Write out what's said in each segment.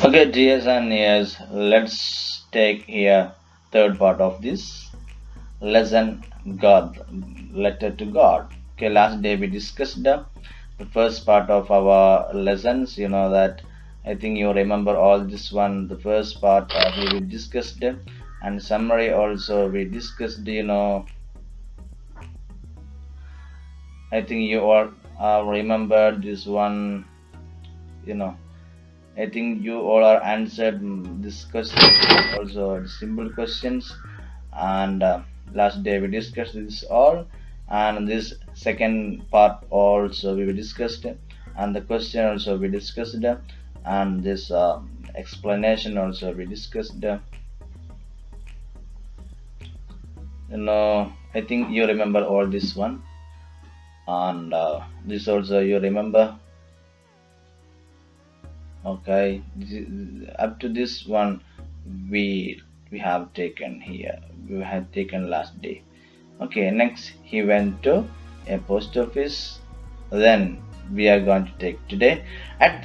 Okay, dears and ears, let's take here third part of this lesson, God, letter to God. Okay, last day we discussed the first part of our lessons. You know that I think you remember all this one. The first part we discussed, and summary also we discussed. I think you all remember this one. You know. I think you all are answered this question also simple questions and last day we discussed this all and this second part also we discussed and the question also we discussed and this explanation also we discussed. I think you remember all this one and this also you remember. Okay, up to this one we have taken here. We have taken last day. Okay, next he went to a post office. Then we are going to take today at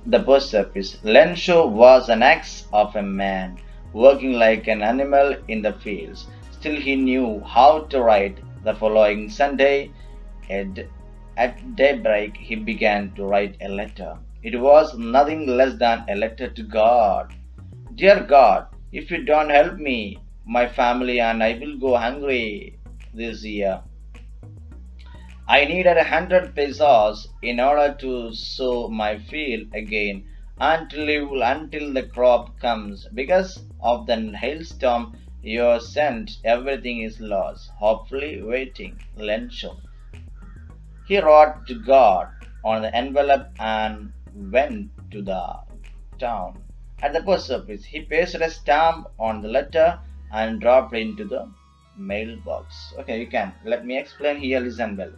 the post office. Lenshaw was an axe of a man working like an animal in the fields. Still, he knew how to write. The following Sunday, at, at daybreak, he began to write a letter. It was nothing less than a letter to God. Dear God, if you don't help me, my family and I will go hungry this year. I needed 100 pesos in order to sow my field again until the crop comes. Because of the hailstorm you sent, everything is lost. Hopefully, waiting. Lenshaw. He wrote to God on the envelope and went to the town. At the post office, he pasted a stamp on the letter and dropped it into the mailbox. Okay, you can. Let me explain here. Listen well.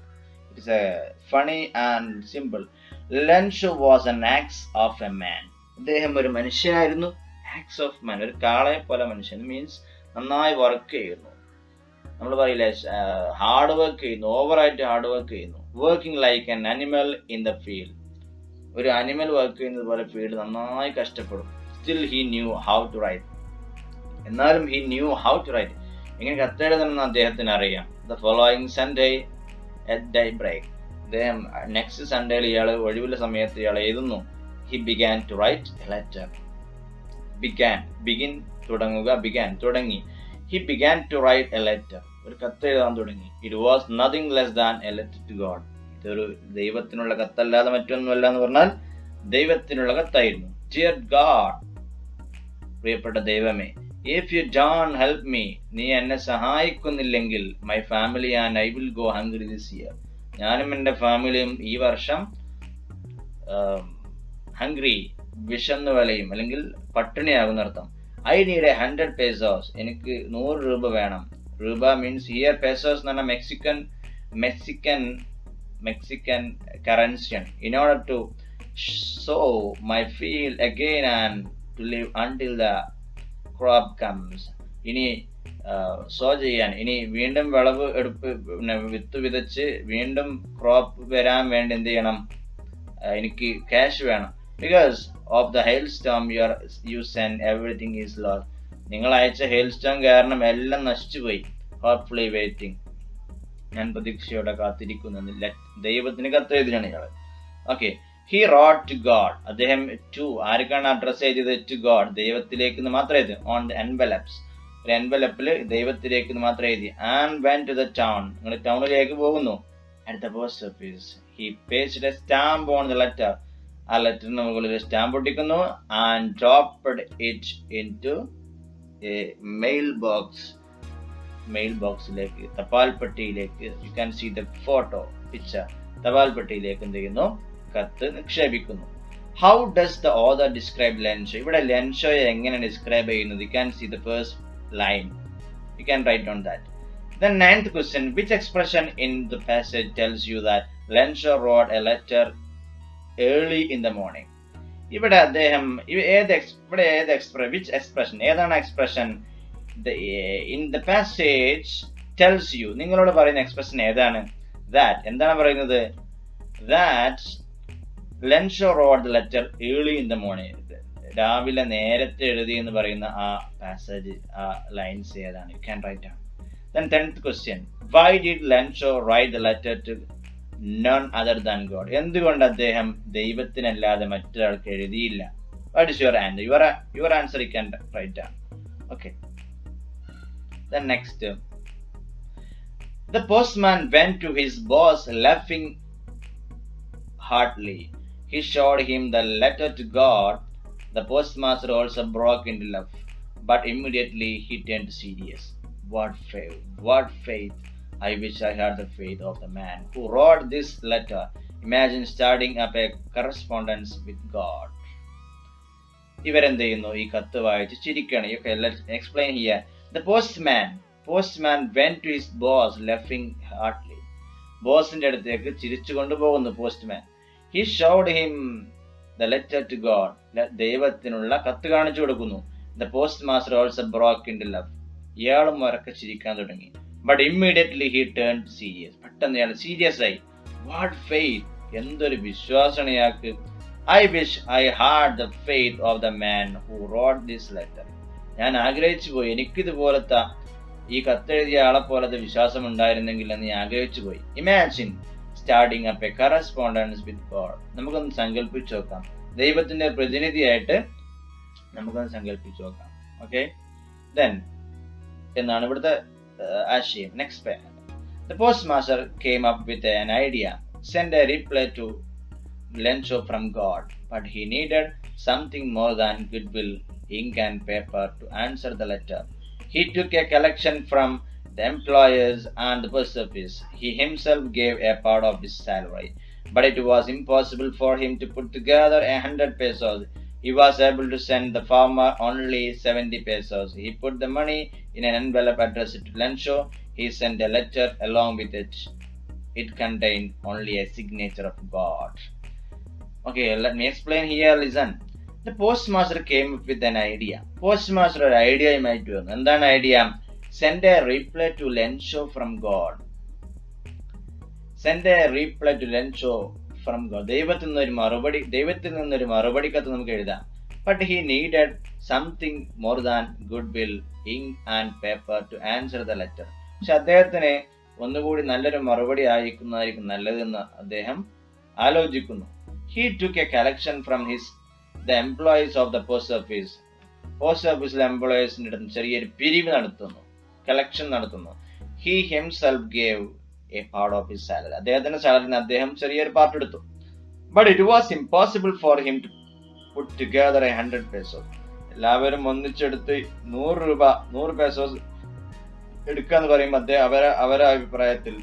It is a funny and simple. Lenshaw was an axe of a man. അദ്ദേഹം ഒരു മനുഷ്യനായിരുന്നു. Ax of മാൻ, ഒരു കാളയെ പോലെ മനുഷ്യൻ means നന്നായി work ചെയ്യുന്നു. നമ്മൾ പറയില്ലേ, ഹാർഡ് വർക്ക് ചെയ്യുന്നു, ഓവറായിട്ട് ഹാർഡ് വർക്ക് ചെയ്യുന്നു. Working like an animal in the field, ഒരു അനിമൽ വർക്ക് ചെയ്യുന്നത് പോലെ ഫീൽഡ് നന്നായി കഷ്ടപ്പെടും. Still he knew how to write, എന്നാലും he knew how to write, എങ്ങനെ കത്തെഴുതണമെന്ന് അദ്ദേഹത്തിന് അറിയാം. The following Sunday at daybreak, അദ്ദേഹം നെക്സ്റ്റ് സൺഡേയിൽ ഇയാൾ ഒഴിവുള്ള സമയത്ത് ഇയാൾ എഴുതുന്നു. He began to write a letter. Begin തുടങ്ങുക, തുടങ്ങി. He began to write a letter, ഒരു കത്ത് എഴുതാൻ തുടങ്ങി. It was nothing less than a letter to God, ഇതൊരു ദൈവത്തിനുള്ള കത്തല്ലാതെ മറ്റൊന്നുമല്ല എന്ന് പറഞ്ഞാൽ ദൈവത്തിനുള്ള കത്തായിരുന്നു. ഡിയർ ഗാഡ്, പ്രിയപ്പെട്ട ദൈവമേ, if you don't help me, നീ എന്നെ സഹായിക്കുന്നില്ലെങ്കിൽ, my family and I will go hungry this year, ഞാനും എൻ്റെ ഫാമിലിയും ഈ വർഷം ഹംഗ്രി, വിശന്ന് വലയും അല്ലെങ്കിൽ പട്ടിണിയാകുന്നർത്ഥം. ഐ നീഡ് 100 pesos, എനിക്ക് 100 രൂപ വേണം. രൂപ മീൻസ് ഹിയർ പെസോസ് എന്ന് പറഞ്ഞാൽ മെക്സിക്കൻ കറൻസിയാണ്. In order to sow my field again and to live until the crop comes, ഇനി സോ ചെയ്യാൻ, ഇനി വീണ്ടും വിളവ് എടുപ്പ്, വിത്ത് വിതച്ച് വീണ്ടും ക്രോപ്പ് വരാൻ വേണ്ടി എന്ത് ചെയ്യണം, എനിക്ക് ക്യാഷ് വേണം. Because of the hail storm you send everything is lost, നിങ്ങൾ അയച്ച ഹെയിൽ സ്റ്റോം കാരണം എല്ലാം നശിച്ചുപോയി. ഹോപ്പ്ഫുള്ളി വെയിറ്റിംഗ്, ഞാൻ പ്രതീക്ഷയോടെ കാത്തിരിക്കുന്നു. ദൈവത്തിന് കത്തെഴുതിയാണ് ഇയാൾ. Okay, he wrote to God, അദ്ദേഹം ടു ആർക്കാണ് അഡ്രസ് ചെയ്തത്? ടു ഗോഡ്, ദൈവത്തിലേക്ക് മാത്രം എഴുതി. ഓൺ ദ എൻവലപ്സ്, ഒരു എൻവലപ്പിൽ ദൈവത്തിലേക്ക് മാത്രം എഴുതി. And went to the town, നിങ്ങൾ ടൗണിലേക്ക് പോകുന്നു. At the post office he pasted a stamp on the letter, ആ ലെറ്ററിന് മുകളിൽ സ്റ്റാമ്പ് ഒട്ടിക്കുന്നു. And dropped it into a mail ബോക്സിലേക്ക്, തപാൽപ്പെട്ടിയിലേക്ക്. You can see the photo picture. തപാൽപ്പെട്ടിയിലേക്ക് എന്ത് ചെയ്യുന്നു? കത്ത് നിക്ഷേപിക്കുന്നു. How does the author describe Lencho? ഇവിടെ ലെൻഷോയെ എങ്ങനെ ഡിസ്ക്രൈബ് ചെയ്യുന്നത്? You can see the first line. You can write down that. The ninth question, which expression in the passage tells you that Lenshaw wrote a letter early in the morning? ഇവിടെ അദ്ദേഹം which expression, ഏതാണ് expression? In the passage tells you, നിങ്ങളോട് പറയുന്ന expression ഏതാണ്? That, എന്താണ് പറയുന്നത്? That Lenshaw wrote the letter early in the morning. രാവിലെ നേരത്തെ എഴുതി എന്ന് പറയുന്ന ആ പാസേജ്, ആ ലൈൻസ് ഏതാണ്? U can write down. Then 10th question, why did Lencho write the letter to none other than God? എന്തുകൊണ്ട് അദ്ദേഹം ദൈവത്തിനല്ലാതെ മറ്റൊരാൾക്ക് എഴുതിയില്ല? What is your answer? Your answer you can write down. Okay. Then next, the postman went to his boss laughing heartily. He showed him the letter to God. The postmaster also broke into laugh, but immediately he turned serious. What faith! What faith! I wish I had the faith of the man who wrote this letter. Imagine starting up a correspondence with God. ഇവരെന്ത് ചെയ്യുന്നു? ഈ കത്ത് വായിച്ച് ചിരിക്കണം. Let's explain here. The postman went to his boss laughing heartily. ബോസിന്റെ അടുത്തേക്ക് ചിരിച്ചുകൊണ്ട് പോകുന്നു postman. He showed him the letter to God. ദൈവത്തിനുള്ള കത്ത് കാണിച്ചു കൊടുക്കുന്നു. The postmaster also broke into laugh. ഇയാളും ഉറക്കെ ചിരിക്കാൻ തുടങ്ങി. But immediately he turned serious. പെട്ടെന്ന് ഇയാൾ സീരിയസ് ആയി. What faith! എന്തൊരു വിശ്വാസമാണ് ഇയാൾക്ക്. I wish I had the faith of the man who wrote this letter. ഞാൻ ആഗ്രഹിച്ചു പോയി, എനിക്കിതുപോലത്തെ ഈ കത്തെഴുതിയ ആളെ പോലത്തെ വിശ്വാസം ഉണ്ടായിരുന്നെങ്കിൽ എന്ന് ഞാൻ ആഗ്രഹിച്ചു പോയി. Imagine starting up a correspondence with God. നമുക്കൊന്ന് സങ്കല്പിച്ചു നോക്കാം. ദൈവത്തിന്റെ പ്രതിനിധിയായിട്ട് നമുക്കൊന്ന് സങ്കല്പിച്ചു നോക്കാം. ഓക്കെ, then എന്നാണ് ഇവിടുത്തെ ആശയം. Next page. The postmaster came up with an idea. Send a reply to Lencho from God, but he needed something more than goodwill, ink and paper to answer the letter. He took a collection from the employees and the post office. He himself gave a part of his salary, but it was impossible for him to put together 100 pesos. He was able to send the farmer only 70 pesos. He put the money in an envelope addressed to Lencho. He sent a letter along with it. It contained only a signature of God. Okay, let me explain here. Listen. The postmaster came up with an idea. Postmaster ഒരു ഐഡിയയുമായിട്ട് വന്നു. എന്താണ് idea? Send a reply to Lencho from God. Send a reply to Lencho from God. ദൈവത്തിൽ നിന്നൊരു മറുപടി കത്ത് നമുക്ക് എഴുതാം. But he needed something more than goodwill, ink and paper to answer the letter. പക്ഷെ അദ്ദേഹത്തിന് ഒന്നുകൂടി നല്ലൊരു മറുപടി അയക്കുന്നതായിരിക്കും നല്ലതെന്ന് അദ്ദേഹം ആലോചിക്കുന്നു. He took a collection from the employees of the post office. Post ഓഫീസിലെ എംപ്ലോയീസിന്റെ അടുത്ത് ചെറിയൊരു പിരിവ് നടത്തുന്നു, കളക്ഷൻ നടത്തുന്നു. He himself gave a part of his salary. അദ്ദേഹത്തിന്റെ സാലറിന് അദ്ദേഹം ചെറിയൊരു പാർട്ട് എടുത്തു. But it was impossible for him to put together 100 pesos. എല്ലാവരും ഒന്നിച്ചെടുത്ത് 100 pesos എടുക്കാന്ന് പറയുമ്പോൾ അവരെ അഭിപ്രായത്തിൽ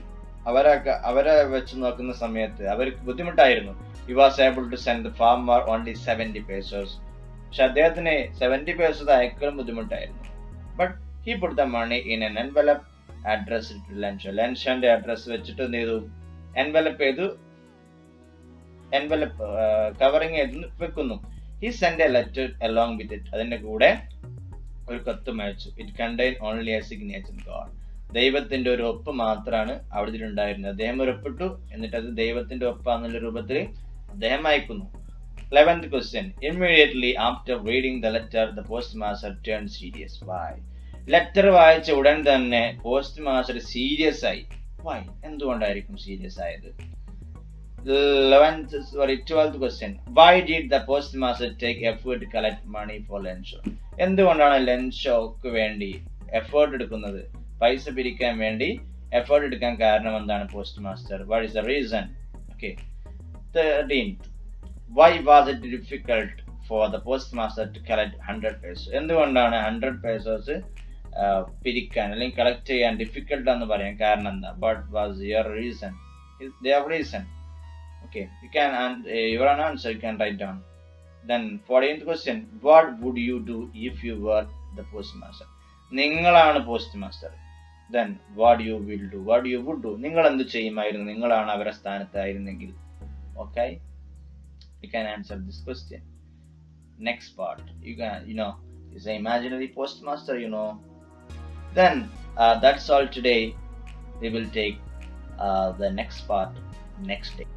അവരെ വെച്ച് നോക്കുന്ന സമയത്ത് അവർക്ക് ബുദ്ധിമുട്ടായിരുന്നു. He was able to send the farmer only 70 pesos. പക്ഷെ അദ്ദേഹത്തിന് 70 pesos അയക്കലും ബുദ്ധിമുട്ടായിരുന്നു. But he put the money in an envelope addressed to Lencho. ലെൻഷോന്റെ അഡ്രസ് വെച്ചിട്ട് എന്ത് ചെയ്തു? envelope കവറിങ് ചെയ്ത് വെക്കുന്നു. He sent a letter along with it. അതിന്റെ കൂടെ ഒരു കത്തും അയച്ചു. It contained only a signature of God. ദൈവത്തിന്റെ ഒരു ഒപ്പ് മാത്രമാണ് അവിടെ ഉണ്ടായിരുന്നത്. അദ്ദേഹം ഒരു ഒപ്പിട്ടു, എന്നിട്ട് അത് ദൈവത്തിന്റെ ഒപ്പാന്നുള്ള രൂപത്തിൽ അദ്ദേഹം അയക്കുന്നു. 11th question. Immediately after reading the letter, the postmaster turned serious. Why? Letter വായിച്ച ഉടൻ തന്നെ പോസ്റ്റ് മാസ്റ്റർ സീരിയസ് ആയി. Why? എന്തുകൊണ്ടായിരിക്കും സീരിയസ് ആയത്? 12th question. Why did the postmaster take effort to collect money for Lencho? എന്തുകൊണ്ടാണ് ലെൻഷോക്ക് വേണ്ടി effort എടുക്കുന്നത്? പൈസ പിരിക്കാൻ വേണ്ടി എഫേർട്ട് എടുക്കാൻ കാരണം എന്താണ് post master? What is the reason? Okay. 13th. Why was it difficult for the postmaster to collect 100 pesos? എന്തുകൊണ്ടാണ് 100 pesos പിരിക്കാൻ അല്ലെങ്കിൽ കളക്ട് ചെയ്യാൻ ഡിഫിക്കൽട്ട് എന്ന് പറയാൻ കാരണം എന്താ? What was your reason? Their reason. Okay, your answer you can write down. Then 14th question. What would you do if you were the postmaster? നിങ്ങളാണ് post master. Then what you will do? What you would do? നിങ്ങൾ എന്ത് ചെയ്യുമായിരുന്നു നിങ്ങളാണ് അവരുടെ സ്ഥാനത്തായിരുന്നെങ്കിൽ? Okay, you can answer this question. Next part, is an imaginary postmaster, Then that's all today. We will take the next part next day.